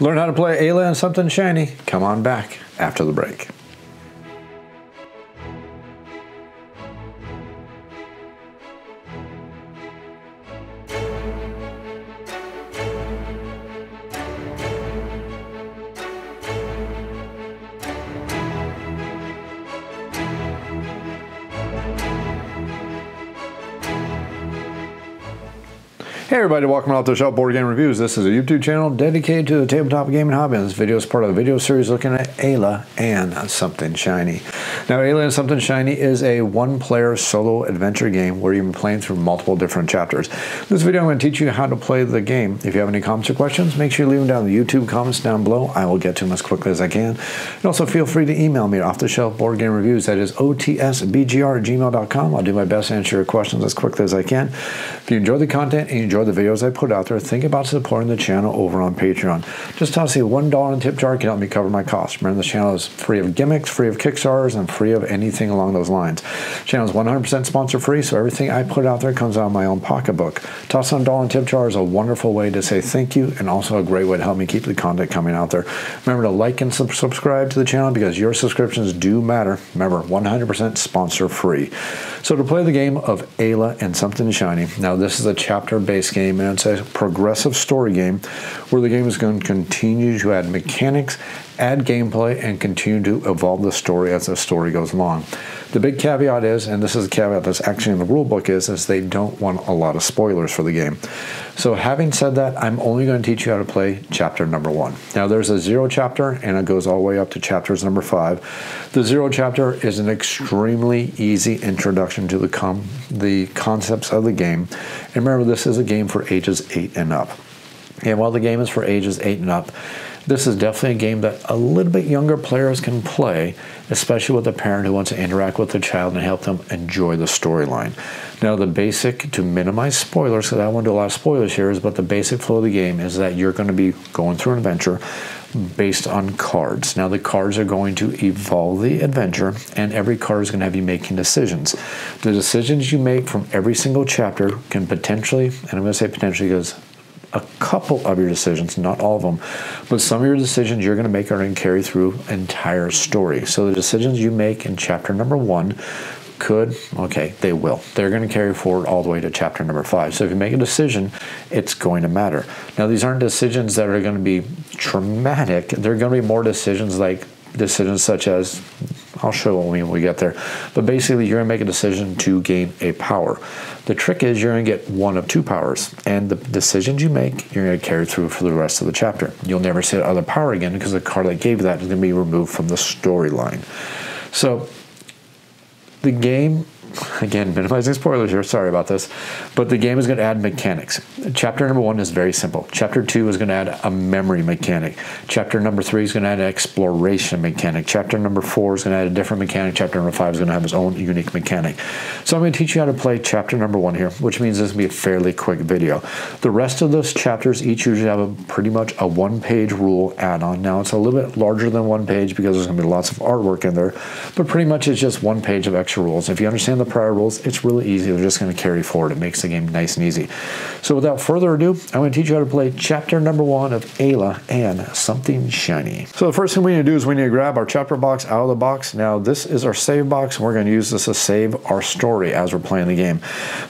Learn how to play Ayla and Something Shiny. Come on back after the break. Hey everybody, welcome out to Shelf Board Game Reviews. This is a YouTube channel dedicated to the tabletop gaming hobby. And this video is part of the video series looking at Ayla and Something Shiny. Now, Ayla and Something Shiny is a one-player solo adventure game where you've been playing through multiple different chapters. This video I'm going to teach you how to play the game. If you have any comments or questions, make sure you leave them down in the YouTube comments down below. I will get to them as quickly as I can. And also feel free to email me at Off the Shelf Board Game Reviews. That is otsbgr@gmail.com. I'll do my best to answer your questions as quickly as I can. If you enjoy the content and you enjoy the videos I put out there, think about supporting the channel over on Patreon. Just toss a $1 in tip jar can help me cover my costs. Remember, the channel is free of gimmicks, free of Kickstarters, and free of anything along those lines. The channel is 100% sponsor free, so everything I put out there comes out of my own pocketbook. Toss on a $1 in tip jar is a wonderful way to say thank you, and also a great way to help me keep the content coming out there. Remember to like and subscribe to the channel because your subscriptions do matter. Remember, 100% sponsor free. So to play the game of Ayla and Something Shiny, now this is a chapter-based game, and it's a progressive story game where the game is going to continue to add mechanics, add gameplay, and continue to evolve the story as the story goes along. The big caveat is, and this is a caveat that's actually in the rule book, is they don't want a lot of spoilers for the game. So having said that, I'm only going to teach you how to play chapter number 1. Now there's a 0 chapter, and it goes all the way up to chapters number 5. The 0 chapter is an extremely easy introduction to the concepts of the game. And remember, this is a game for ages 8 and up. And while the game is for ages 8 and up, this is definitely a game that a little bit younger players can play, especially with a parent who wants to interact with the child and help them enjoy the storyline. Now, the basic, to minimize spoilers, because I don't want to do a lot of spoilers here, but the basic flow of the game is that you're going to be going through an adventure based on cards. Now, the cards are going to evolve the adventure, and every card is going to have you making decisions. The decisions you make from every single chapter can potentially, and I'm going to say potentially because a couple of your decisions, not all of them, but some of your decisions you're going to make are going to carry through entire story. So the decisions you make in chapter number 1 could, okay, they will. They're going to carry forward all the way to chapter number 5. So if you make a decision, it's going to matter. Now, these aren't decisions that are going to be traumatic. They're going to be more decisions like decisions such as, I'll show when we get there, but basically you're going to make a decision to gain a power. The trick is you're going to get one of 2 powers, and the decisions you make, you're going to carry through for the rest of the chapter. You'll never see the other power again because the card that gave you that is going to be removed from the storyline. So the game, again, minimizing spoilers here, sorry about this, but the game is going to add mechanics. Chapter number 1 is very simple. Chapter 2 is going to add a memory mechanic. Chapter number 3 is going to add an exploration mechanic. Chapter number 4 is going to add a different mechanic. Chapter number 5 is going to have its own unique mechanic. So I'm going to teach you how to play chapter number 1 here, which means this will be a fairly quick video. The rest of those chapters each usually have pretty much a 1-page rule add-on. Now, it's a little bit larger than 1 page because there's going to be lots of artwork in there, but pretty much it's just 1 page of extra rules. If you understand the prior rules, it's really easy. We're just going to carry forward. It makes the game nice and easy. So without further ado, I'm going to teach you how to play chapter number 1 of Ayla and Something Shiny. So the first thing we need to do is we need to grab our chapter box out of the box. Now, this is our save box, and we're going to use this to save our story as we're playing the game.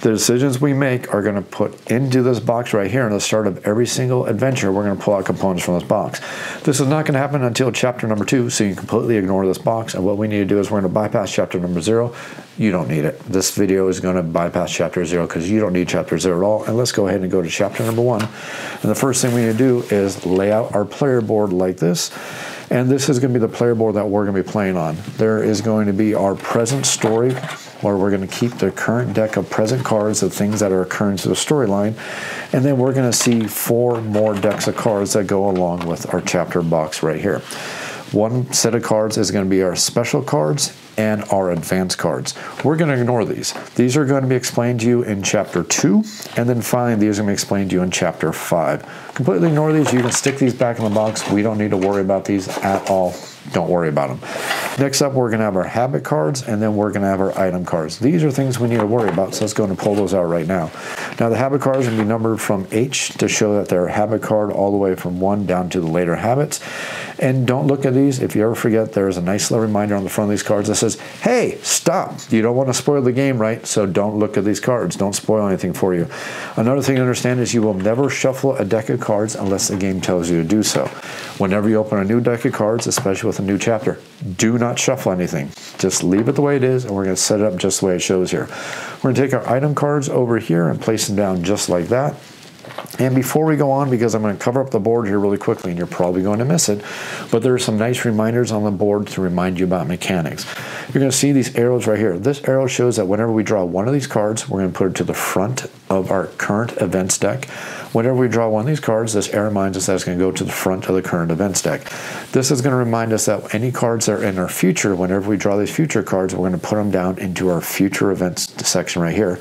The decisions we make are going to put into this box right here. And at the start of every single adventure, we're going to pull out components from this box. This is not going to happen until chapter number 2, so you can completely ignore this box. And what we need to do is we're going to bypass chapter number 0. You don't need it. This video is going to bypass chapter 0 because you don't need chapter 0 at all. And let's go ahead and go to chapter number 1. And the first thing we need to do is lay out our player board like this. And this is going to be the player board that we're going to be playing on. There is going to be our present story, where we're going to keep the current deck of present cards of things that are occurring to the storyline. And then we're going to see 4 more decks of cards that go along with our chapter box right here. One set of cards is going to be our special cards and our advanced cards. We're going to ignore these. These are going to be explained to you in chapter 2, and then finally these are going to be explained to you in chapter 5. Completely ignore these. You can stick these back in the box. We don't need to worry about these at all. Don't worry about them. Next up, we're going to have our habit cards, and then we're going to have our item cards. These are things we need to worry about, so let's go and pull those out right now. Now the habit cards are going to be numbered from H to show that they're a habit card all the way from 1 down to the later habits. And don't look at these. If you ever forget, there's a nice little reminder on the front of these cards that says, hey, stop. You don't want to spoil the game, right? So don't look at these cards. Don't spoil anything for you. Another thing to understand is you will never shuffle a deck of cards unless the game tells you to do so. Whenever you open a new deck of cards, especially with a new chapter, do not shuffle anything. Just leave it the way it is, and we're going to set it up just the way it shows here. We're going to take our item cards over here and place them down just like that. And before we go on, because I'm going to cover up the board here really quickly, and you're probably going to miss it, but there are some nice reminders on the board to remind you about mechanics. You're going to see these arrows right here. This arrow shows that whenever we draw one of these cards, we're going to put it to the front of our current events deck. Whenever we draw one of these cards, this arrow reminds us that it's going to go to the front of the current events deck. This is going to remind us that any cards that are in our future, whenever we draw these future cards, we're going to put them down into our future events section right here.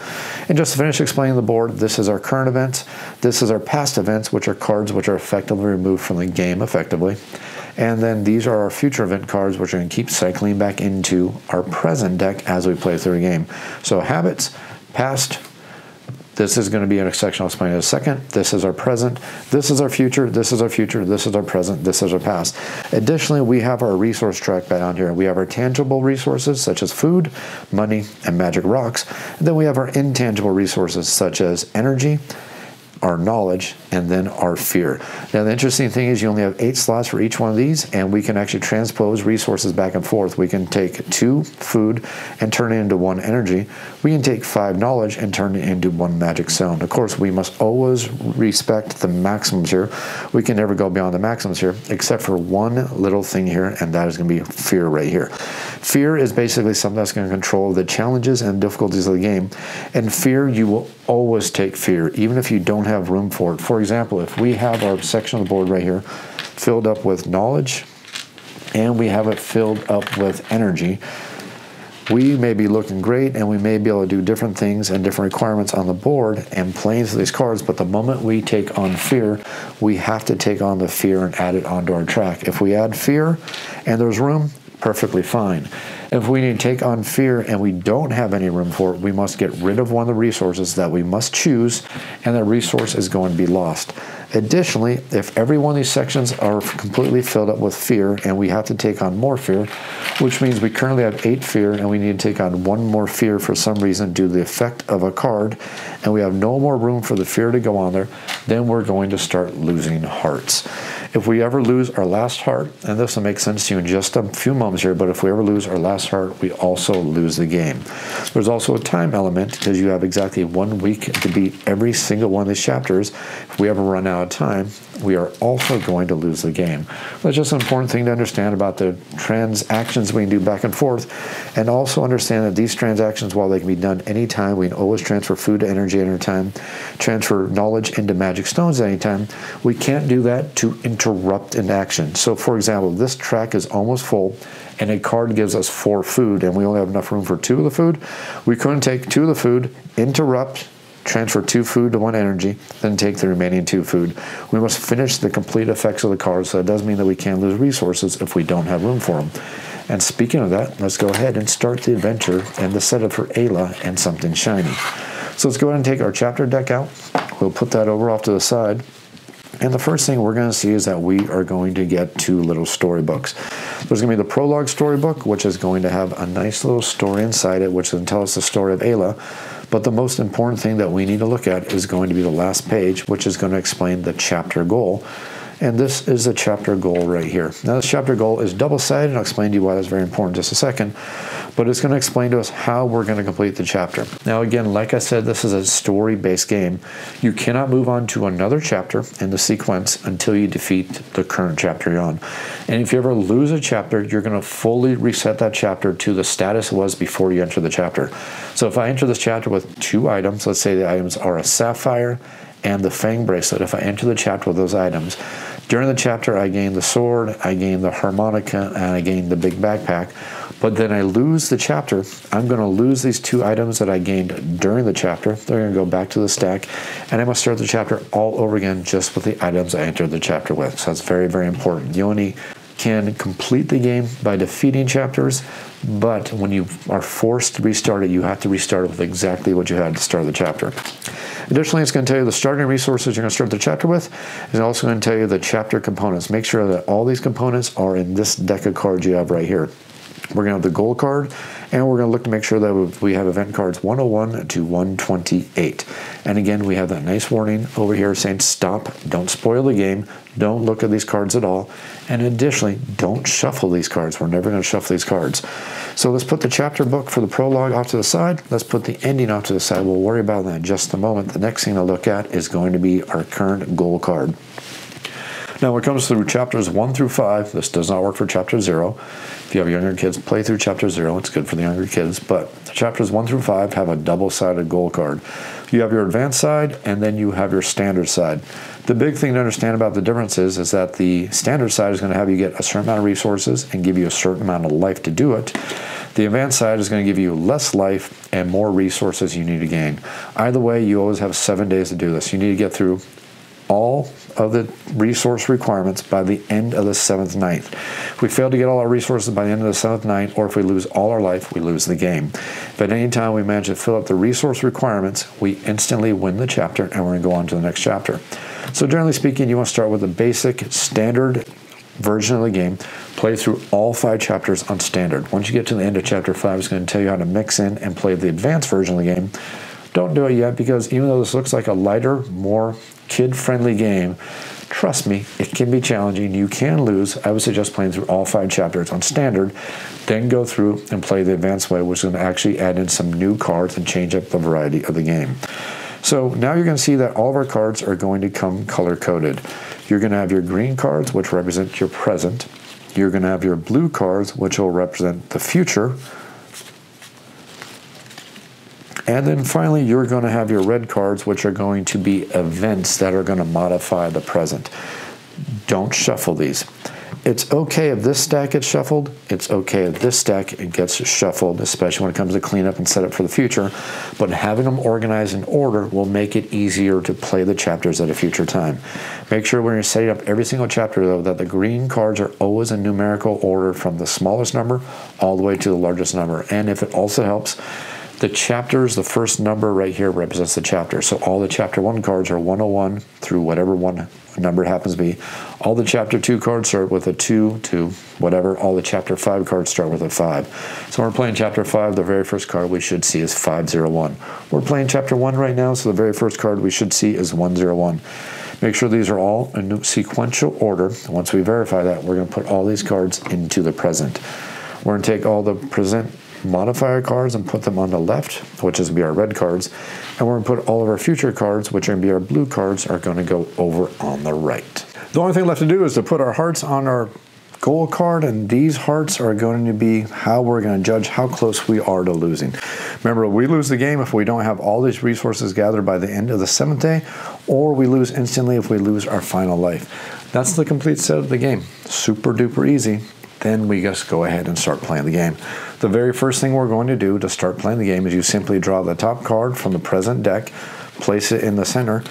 And just to finish explaining the board, this is our current events. This is our past events, which are cards which are effectively removed from the game effectively. And then these are our future event cards, which are going to keep cycling back into our present deck as we play through the game. So habits, past. This is going to be in a section I'll explain in a second. This is our present. This is our future. This is our future. This is our present. This is our past. Additionally, we have our resource track down here. We have our tangible resources such as food, money, and magic rocks. And then we have our intangible resources such as energy, our knowledge, and then our fear. Now the interesting thing is you only have 8 slots for each one of these, and we can actually transpose resources back and forth. We can take 2 food and turn it into 1 energy. We can take 5 knowledge and turn it into 1 magic stone. Of course, we must always respect the maximums here. We can never go beyond the maximums here, except for one little thing here, and that is going to be fear right here. Fear is basically something that's going to control the challenges and difficulties of the game. And fear, you will always take fear, even if you don't have room for it. For example, if we have our section of the board right here filled up with knowledge, and we have it filled up with energy, we may be looking great, and we may be able to do different things and different requirements on the board and playing through these cards, but the moment we take on fear, we have to take on the fear and add it onto our track. If we add fear and there's room, perfectly fine. If we need to take on fear and we don't have any room for it, we must get rid of one of the resources that we must choose, and that resource is going to be lost. Additionally, if every one of these sections are completely filled up with fear and we have to take on more fear, which means we currently have 8 fear and we need to take on 1 more fear for some reason due to the effect of a card, and we have no more room for the fear to go on there, then we're going to start losing hearts. If we ever lose our last heart, and this will make sense to you in just a few moments here, but if we ever lose our last heart, we also lose the game. There's also a time element, because you have exactly 1 week to beat every single one of these chapters. If we ever run out of time, we are also going to lose the game. That's just an important thing to understand about the transactions we can do back and forth, and also understand that these transactions, while they can be done anytime, we can always transfer food to energy at any time, transfer knowledge into magic stones at any time. We can't do that to interrupt an action. So for example, this track is almost full and a card gives us 4 food and we only have enough room for 2 of the food. We couldn't take 2 of the food, interrupt, transfer 2 food to 1 energy, then take the remaining 2 food. We must finish the complete effects of the card, so it does mean that we can lose resources if we don't have room for them. And speaking of that, let's go ahead and start the adventure and the setup for Ayla and Something Shiny. So let's go ahead and take our chapter deck out. We'll put that over off to the side. And the first thing we're going to see is that we are going to get 2 little storybooks. There's going to be the prologue storybook, which is going to have a nice little story inside it, which is going to tell us the story of Ayla. But the most important thing that we need to look at is going to be the last page, which is going to explain the chapter goal. And this is the chapter goal right here. Now this chapter goal is double-sided, and I'll explain to you why that's very important in just a second. But it's going to explain to us how we're going to complete the chapter. Now again, like I said, this is a story-based game. You cannot move on to another chapter in the sequence until you defeat the current chapter you're on. And if you ever lose a chapter, you're going to fully reset that chapter to the status it was before you enter the chapter. So if I enter this chapter with 2 items, let's say the items are a sapphire and the fang bracelet, if I enter the chapter with those items, during the chapter I gain the sword, I gain the harmonica, and I gain the big backpack. But then I lose the chapter. I'm going to lose these 2 items that I gained during the chapter. They're going to go back to the stack, and I must start the chapter all over again just with the items I entered the chapter with. So that's very, very important. You only can complete the game by defeating chapters, but when you are forced to restart it, you have to restart it with exactly what you had to start the chapter. Additionally, it's going to tell you the starting resources you're going to start the chapter with. It's also going to tell you the chapter components. Make sure that all these components are in this deck of cards you have right here. We're going to have the goal card, and we're going to look to make sure that we have event cards 101 to 128. And again, we have that nice warning over here saying stop, don't spoil the game, don't look at these cards at all, and additionally, don't shuffle these cards. We're never going to shuffle these cards. So let's put the chapter book for the prologue off to the side. Let's put the ending off to the side. We'll worry about that in just a moment. The next thing to look at is going to be our current goal card. Now, when it comes through chapters 1 through 5, this does not work for chapter 0. If you have younger kids, play through chapter 0. It's good for the younger kids. But chapters 1 through 5 have a double-sided goal card. You have your advanced side, and then you have your standard side. The big thing to understand about the differences is that the standard side is going to have you get a certain amount of resources and give you a certain amount of life to do it. The advanced side is going to give you less life and more resources you need to gain. Either way, you always have 7 days to do this. You need to get through all of the resource requirements by the end of the 7th night. If we fail to get all our resources by the end of the 7th night, or if we lose all our life, we lose the game. If at any time we manage to fill up the resource requirements, we instantly win the chapter, and we're going to go on to the next chapter. So generally speaking, you want to start with the basic standard version of the game, play through all 5 chapters on standard. Once you get to the end of chapter 5, it's going to tell you how to mix in and play the advanced version of the game. Don't do it yet, because even though this looks like a lighter, more kid-friendly game, trust me, it can be challenging. You can lose. I would suggest playing through all 5 chapters on standard, then go through and play the advanced way, which is going to actually add in some new cards and change up the variety of the game. So now you're going to see that all of our cards are going to come color-coded. You're going to have your green cards, which represent your present. You're going to have your blue cards, which will represent the future. And then finally, you're going to have your red cards, which are going to be events that are going to modify the present. Don't shuffle these. It's okay if this stack gets shuffled. It's okay if this stack gets shuffled, especially when it comes to cleanup and setup for the future. But having them organized in order will make it easier to play the chapters at a future time. Make sure when you're setting up every single chapter, though, that the green cards are always in numerical order from the smallest number all the way to the largest number. And if it also helps, the chapters, the first number right here represents the chapter. So all the chapter 1 cards are 101 through whatever one number happens to be. All the chapter 2 cards start with a 2 to whatever. All the chapter 5 cards start with a 5. So when we're playing chapter 5, the very first card we should see is 501. We're playing chapter 1 right now, so the very first card we should see is 101. Make sure these are all in sequential order. Once we verify that, we're going to put all these cards into the present. We're going to take all the present modifier cards and put them on the left, which is going to be our red cards, and we're going to put all of our future cards, which are going to be our blue cards, are going to go over on the right. The only thing left to do is to put our hearts on our goal card, and these hearts are going to be how we're going to judge how close we are to losing. Remember, we lose the game if we don't have all these resources gathered by the end of the 7th day, or we lose instantly if we lose our final life. That's the complete set of the game. Super duper easy. Then we just go ahead and start playing the game. The very first thing we're going to do to start playing the game is you simply draw the top card from the present deck, place it in the center,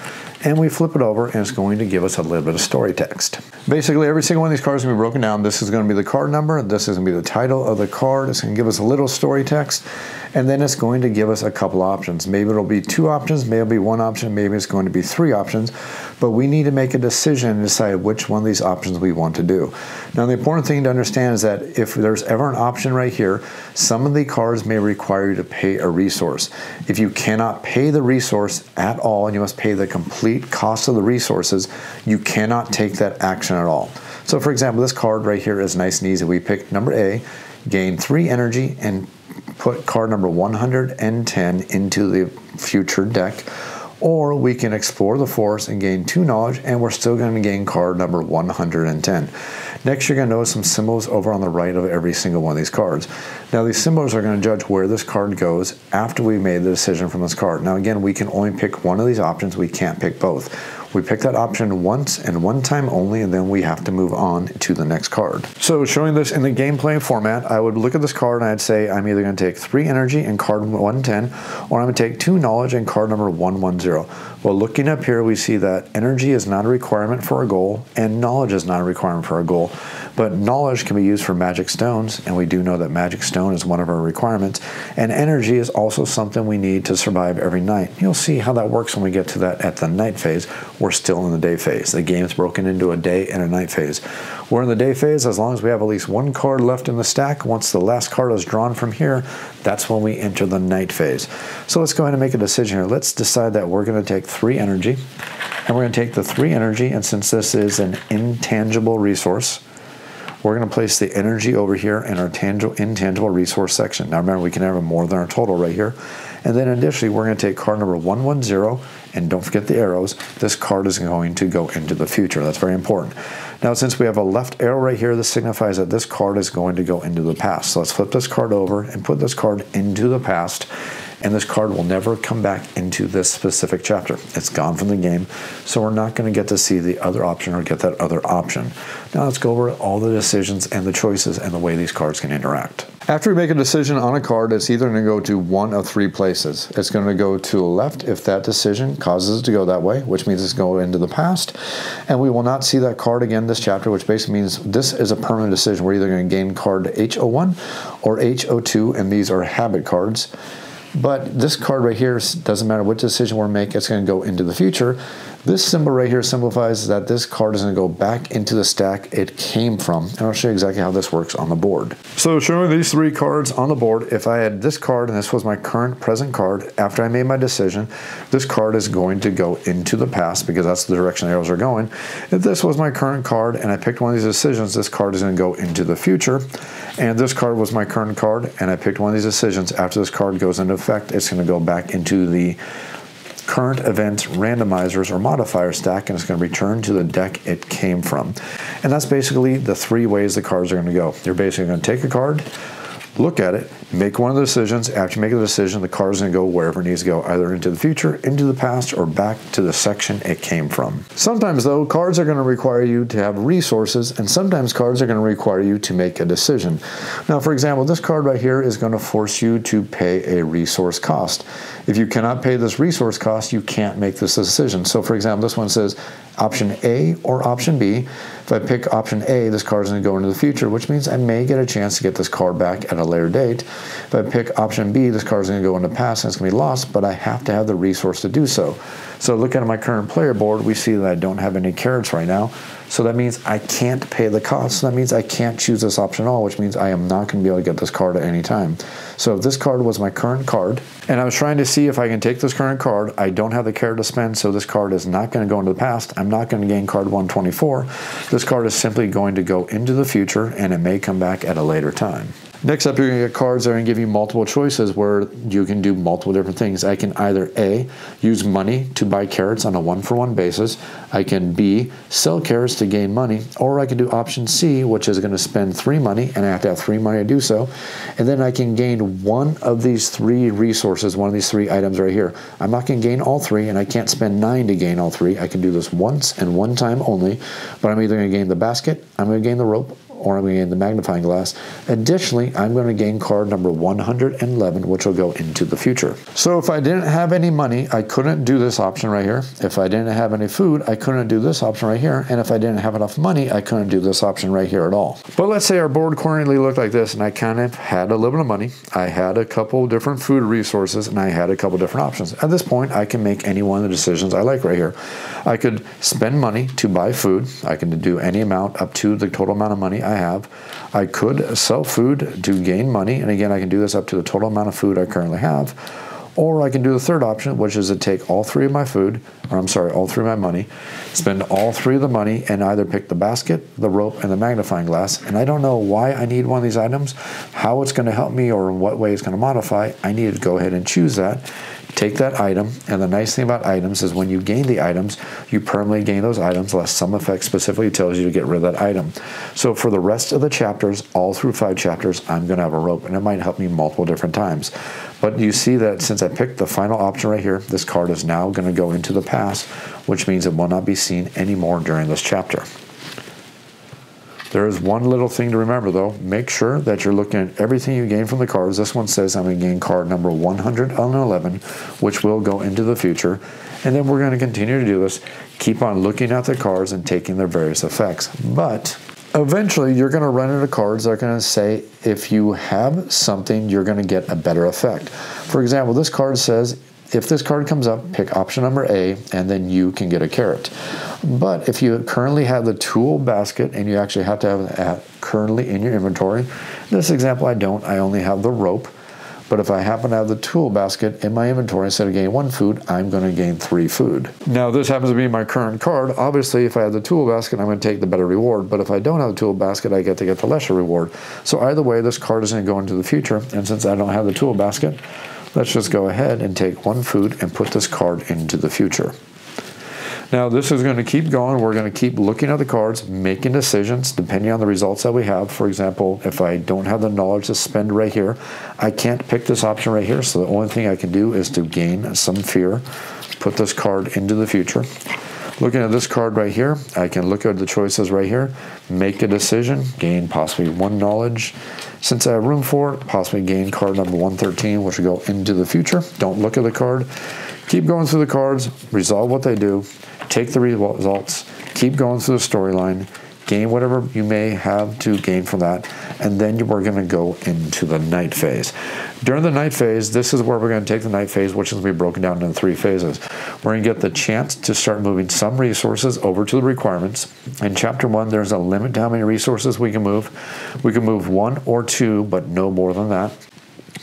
and we flip it over, and it's going to give us a little bit of story text. Basically, every single one of these cards is going to be broken down. This is going to be the card number. This is going to be the title of the card. It's going to give us a little story text, and then it's going to give us a couple options. Maybe it'll be 2 options, maybe it'll be 1 option, maybe it's going to be 3 options, but we need to make a decision and decide which one of these options we want to do. Now, the important thing to understand is that if there's ever an option right here, some of the cards may require you to pay a resource. If you cannot pay the resource at all, and you must pay the complete cost of the resources, you cannot take that action at all. So for example, this card right here is nice and easy. We pick number A, gain 3 energy, and put card number 110 into the future deck. Or we can explore the forest and gain 2 knowledge, and we're still going to gain card number 110. Next, you're going to notice some symbols over on the right of every single one of these cards. Now, these symbols are going to judge where this card goes after we made the decision from this card. Now, again, we can only pick one of these options. We can't pick both. We pick that option once and one time only, and then we have to move on to the next card. So showing this in the gameplay format, I would look at this card and I'd say I'm either going to take 3 energy and card 110, or I'm going to take 2 knowledge and card number 110. Well, looking up here, we see that energy is not a requirement for a goal, and knowledge is not a requirement for a goal. But knowledge can be used for magic stones, and we do know that magic stone is one of our requirements. And energy is also something we need to survive every night. You'll see how that works when we get to that at the night phase. We're still in the day phase. The game's broken into a day and a night phase. We're in the day phase as long as we have at least one card left in the stack. Once the last card is drawn from here, that's when we enter the night phase. So let's go ahead and make a decision here. Let's decide that we're going to take 3 energy, and we're going to take the 3 energy, and since this is an intangible resource, we're going to place the energy over here in our intangible resource section. Now remember, we can have more than our total right here. And then additionally, we're going to take card number 110, and don't forget the arrows. This card is going to go into the future. That's very important. Now, since we have a left arrow right here, this signifies that this card is going to go into the past. So let's flip this card over and put this card into the past. And this card will never come back into this specific chapter. It's gone from the game, so we're not going to get to see the other option or get that other option. Now let's go over all the decisions and the choices and the way these cards can interact. After we make a decision on a card, it's either going to go to one of 3 places. It's going to go to the left if that decision causes it to go that way, which means it's going into the past. And we will not see that card again this chapter, which basically means this is a permanent decision. We're either going to gain card H01 or H02, and these are habit cards. But this card right here, doesn't matter what decision we're making, it's going to go into the future. This symbol right here signifies that this card is going to go back into the stack it came from. And I'll show you exactly how this works on the board. So showing these 3 cards on the board, if I had this card and this was my current present card, after I made my decision, this card is going to go into the past because that's the direction the arrows are going. If this was my current card and I picked one of these decisions, this card is going to go into the future. And this card was my current card and I picked one of these decisions. After this card goes into effect, it's going to go back into the current event randomizers or modifier stack, and it's going to return to the deck it came from. And that's basically the 3 ways the cards are going to go. You're basically going to take a card, look at it, make one of the decisions. After you make the decision, the card is going to go wherever it needs to go, either into the future, into the past, or back to the section it came from. Sometimes, though, cards are going to require you to have resources, and sometimes cards are going to require you to make a decision. Now, for example, this card right here is going to force you to pay a resource cost. If you cannot pay this resource cost, you can't make this decision. So, for example, this one says option A or option B. If I pick option A, this card is going to go into the future, which means I may get a chance to get this card back at a later date. If I pick option B, this card is going to go into the past and it's going to be lost, but I have to have the resource to do so. So looking at my current player board, we see that I don't have any carrots right now. So that means I can't pay the cost. So that means I can't choose this option at all, which means I am not going to be able to get this card at any time. So if this card was my current card, and I was trying to see if I can take this current card, I don't have the carrot to spend, so this card is not going to go into the past. I'm not going to gain card 124. This card is simply going to go into the future, and it may come back at a later time. Next up, you're going to get cards that are going to give you multiple choices where you can do multiple different things. I can either A, use money to buy carrots on a 1-for-1 basis. I can B, sell carrots to gain money. Or I can do option C, which is going to spend 3 money, and I have to have 3 money to do so. And then I can gain one of these 3 resources, one of these 3 items right here. I'm not going to gain all 3, and I can't spend 9 to gain all 3. I can do this once and one time only, but I'm either going to gain the basket, I'm going to gain the rope, or I'm going to gain the magnifying glass. Additionally, I'm going to gain card number 111, which will go into the future. So if I didn't have any money, I couldn't do this option right here. If I didn't have any food, I couldn't do this option right here. And if I didn't have enough money, I couldn't do this option right here at all. But let's say our board currently looked like this, and I kind of had a little bit of money. I had a couple different food resources, and I had a couple different options. At this point, I can make any one of the decisions I like right here. I could spend money to buy food. I can do any amount up to the total amount of money I have. I could sell food to gain money, and again, I can do this up to the total amount of food I currently have. Or I can do the third option, which is to take all 3 of my food, or I'm sorry, all 3 of my money, spend all 3 of the money, and either pick the basket, the rope, and the magnifying glass. And I don't know why I need one of these items, how it's going to help me, or in what way it's going to modify. I need to go ahead and choose that. Take that item, and the nice thing about items is when you gain the items, you permanently gain those items unless some effect specifically tells you to get rid of that item. So for the rest of the chapters, all through 5 chapters, I'm going to have a rope, and it might help me multiple different times. But you see that since I picked the final option right here, this card is now going to go into the past, which means it will not be seen anymore during this chapter. There is one little thing to remember, though. Make sure that you're looking at everything you gain from the cards. This one says I'm going to gain card number 111, which will go into the future. And then we're going to continue to do this, keep on looking at the cards and taking their various effects. But eventually, you're going to run into cards that are going to say, if you have something, you're going to get a better effect. For example, this card says, if this card comes up, pick option number A, and then you can get a carrot. But if you currently have the tool basket, and you actually have to have that currently in your inventory, in this example I don't, I only have the rope. But if I happen to have the tool basket in my inventory, instead of gaining 1 food, I'm going to gain 3 food. Now, this happens to be my current card. Obviously, if I have the tool basket, I'm going to take the better reward. But if I don't have the tool basket, I get to get the lesser reward. So either way, this card is going to go into the future. And since I don't have the tool basket, let's just go ahead and take 1 food and put this card into the future. Now, this is going to keep going. We're going to keep looking at the cards, making decisions depending on the results that we have. For example, if I don't have the knowledge to spend right here, I can't pick this option right here. So the only thing I can do is to gain some fear, put this card into the future. Looking at this card right here, I can look at the choices right here, make a decision, gain possibly 1 knowledge. Since I have room for it, possibly gain card number 113, which will go into the future. Don't look at the card. Keep going through the cards, resolve what they do, take the results, keep going through the storyline, gain whatever you may have to gain from that, and then we're going to go into the night phase. During the night phase, this is where we're going to take the night phase, which is going to be broken down into 3 phases. We're going to get the chance to start moving some resources over to the requirements. In Chapter 1, there's a limit to how many resources we can move. We can move 1 or 2, but no more than that.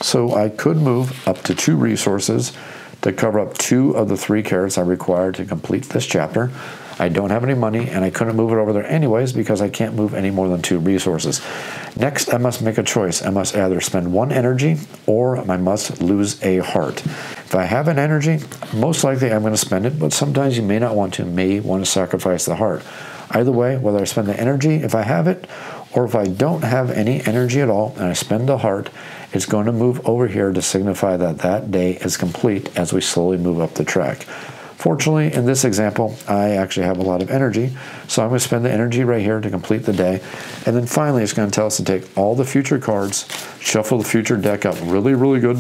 So I could move up to 2 resources to cover up 2 of the 3 carrots I require to complete this chapter. I don't have any money, and I couldn't move it over there anyways because I can't move any more than 2 resources. Next, I must make a choice. I must either spend 1 energy or I must lose a heart. If I have an energy, most likely I'm going to spend it, but sometimes you may not want to, may want to sacrifice the heart. Either way, whether I spend the energy if I have it, or if I don't have any energy at all and I spend the heart, it's going to move over here to signify that that day is complete as we slowly move up the track. Fortunately, in this example, I actually have a lot of energy, so I'm going to spend the energy right here to complete the day. And then finally, it's going to tell us to take all the future cards, shuffle the future deck up really, really good,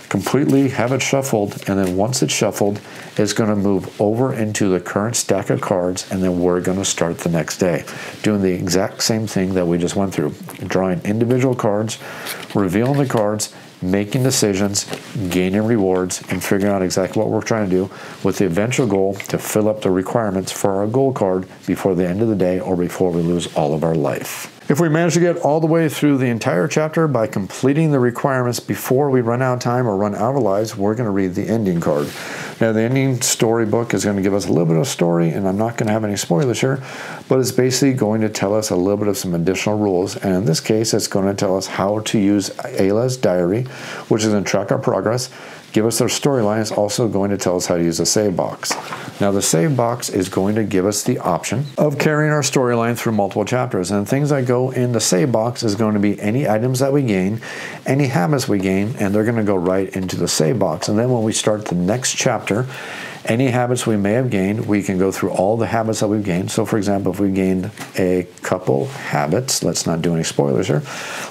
completely have it shuffled, and then once it's shuffled, it's going to move over into the current stack of cards, and then we're going to start the next day, doing the exact same thing that we just went through, drawing individual cards, revealing the cards, making decisions, gaining rewards, and figuring out exactly what we're trying to do with the eventual goal to fill up the requirements for our goal card before the end of the day or before we lose all of our life. If we manage to get all the way through the entire chapter by completing the requirements before we run out of time or run out of lives, we're going to read the ending card. Now, the ending storybook is going to give us a little bit of story, and I'm not going to have any spoilers here, but it's basically going to tell us a little bit of some additional rules. And in this case, it's going to tell us how to use Ayla's diary, which is going to track our progress, give us their storyline. It's also going to tell us how to use the save box. Now, the save box is going to give us the option of carrying our storyline through multiple chapters. And things that go in the save box is going to be any items that we gain, any habits we gain, and they're going to go right into the save box. And then when we start the next chapter, any habits we may have gained, we can go through all the habits that we've gained. So, for example, if we gained a couple habits, let's not do any spoilers here.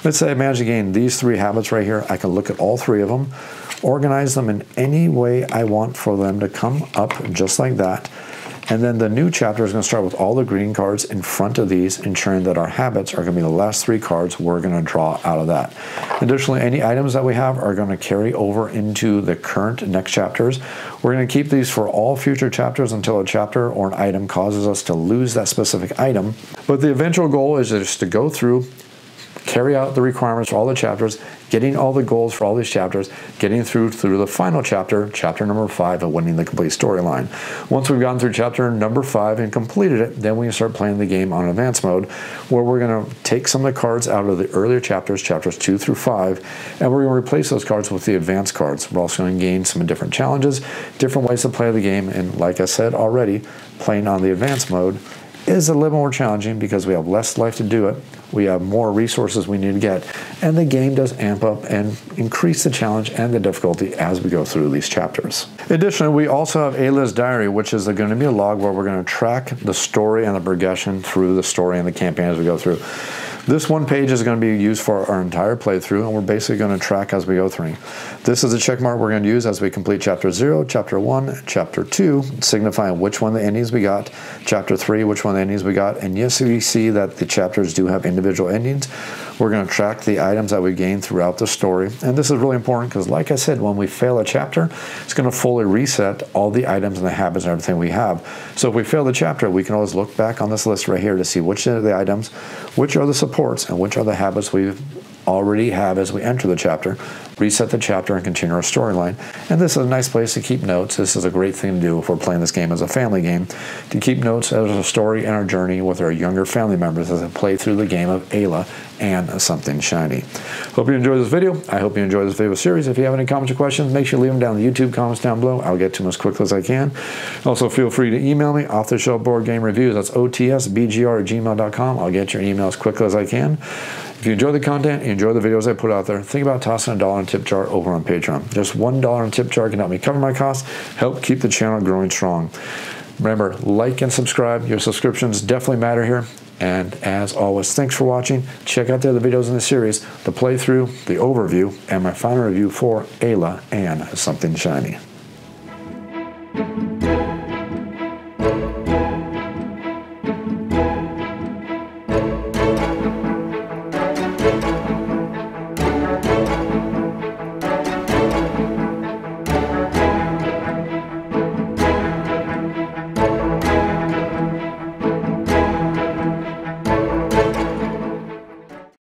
Let's say I managed to gain these 3 habits right here. I can look at all 3 of them, organize them in any way I want for them to come up just like that. And then the new chapter is going to start with all the green cards in front of these, ensuring that our habits are going to be the last 3 cards we're going to draw out of that. Additionally, any items that we have are going to carry over into the current next chapters. We're going to keep these for all future chapters until a chapter or an item causes us to lose that specific item. But the eventual goal is just to go through, carry out the requirements for all the chapters, getting all the goals for all these chapters, getting through the final chapter, chapter number 5, of winning the complete storyline. Once we've gotten through chapter number 5 and completed it, then we can start playing the game on advanced mode, where we're going to take some of the cards out of the earlier chapters, chapters 2 through 5, and we're going to replace those cards with the advanced cards. We're also going to gain some different challenges, different ways to play the game, and like I said already, playing on the advanced mode is a little more challenging because we have less life to do it. We have more resources we need to get, and the game does amp up and increase the challenge and the difficulty as we go through these chapters. Additionally, we also have Ayla's diary, which is going to be a log where we're going to track the story and the progression through the story and the campaign as we go through. This one page is going to be used for our entire playthrough, and we're basically going to track as we go through. This is a check mark we're going to use as we complete Chapter 0, Chapter 1, Chapter 2, signifying which one of the endings we got, Chapter 3, which one of the endings we got, and yes, we see that the chapters do have individual endings. We're going to track the items that we gain throughout the story, and this is really important because, like I said, when we fail a chapter, it's going to fully reset all the items and the habits and everything we have. So if we fail the chapter, we can always look back on this list right here to see which are the items, which are the supports, and which are the habits we already have as we enter the chapter, reset the chapter, and continue our storyline. And this is a nice place to keep notes. This is a great thing to do if we're playing this game as a family game, to keep notes as a story and our journey with our younger family members as they play through the game of Ayla and Something Shiny. Hope you enjoyed this video. I hope you enjoyed this video series. If you have any comments or questions, make sure you leave them down in the YouTube comments down below. I'll get to them as quickly as I can. Also, feel free to email me, off-the-shelf board game reviews. That's otsbgr@gmail.com. I'll get your email as quickly as I can. If you enjoy the content, you enjoy the videos I put out there, think about tossing $1 in tip jar over on Patreon. Just $1 in tip jar can help me cover my costs, help keep the channel growing strong. Remember, like and subscribe. Your subscriptions definitely matter here. And as always, thanks for watching. Check out the other videos in the series, the playthrough, the overview, and my final review for Ayla and Something Shiny.